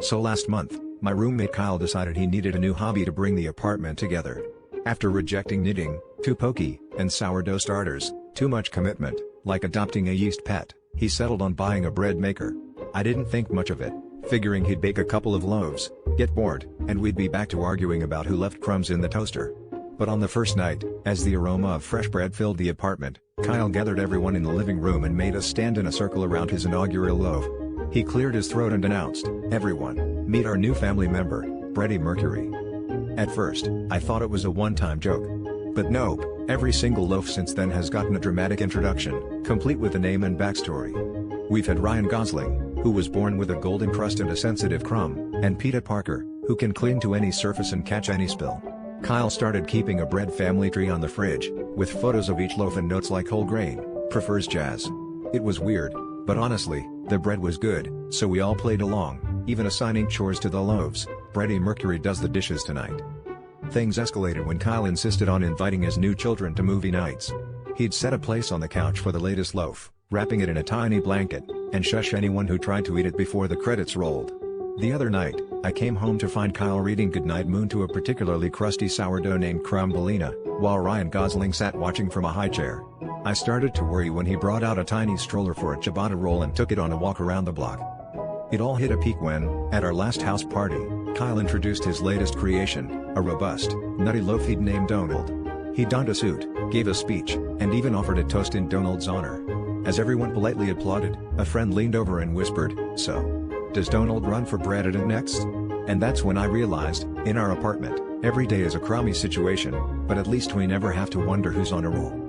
So last month, my roommate Kyle decided he needed a new hobby to bring the apartment together. After rejecting knitting, too pokey, and sourdough starters, too much commitment, like adopting a yeast pet, he settled on buying a bread maker. I didn't think much of it, figuring he'd bake a couple of loaves, get bored, and we'd be back to arguing about who left crumbs in the toaster. But on the first night, as the aroma of fresh bread filled the apartment, Kyle gathered everyone in the living room and made us stand in a circle around his inaugural loaf. He cleared his throat and announced, "Everyone, meet our new family member, Bready Mercury." At first, I thought it was a one-time joke. But nope, every single loaf since then has gotten a dramatic introduction, complete with a name and backstory. We've had Ryan Gosling, who was born with a golden crust and a sensitive crumb, and Peter Parker, who can cling to any surface and catch any spill. Kyle started keeping a bread family tree on the fridge, with photos of each loaf and notes like whole grain, prefers jazz. It was weird, but honestly, the bread was good, so we all played along, even assigning chores to the loaves. Bready Mercury does the dishes tonight. Things escalated when Kyle insisted on inviting his new children to movie nights. He'd set a place on the couch for the latest loaf, wrapping it in a tiny blanket, and shush anyone who tried to eat it before the credits rolled. The other night, I came home to find Kyle reading Goodnight Moon to a particularly crusty sourdough named Crumbelina, while Ryan Gosling sat watching from a high chair. I started to worry when he brought out a tiny stroller for a ciabatta roll and took it on a walk around the block. It all hit a peak when, at our last house party, Kyle introduced his latest creation, a robust, nutty loaf he'd named Donald. He donned a suit, gave a speech, and even offered a toast in Donald's honor. As everyone politely applauded, a friend leaned over and whispered, "So, does Donald run for president next?" And that's when I realized, in our apartment, every day is a crummy situation, but at least we never have to wonder who's on a roll.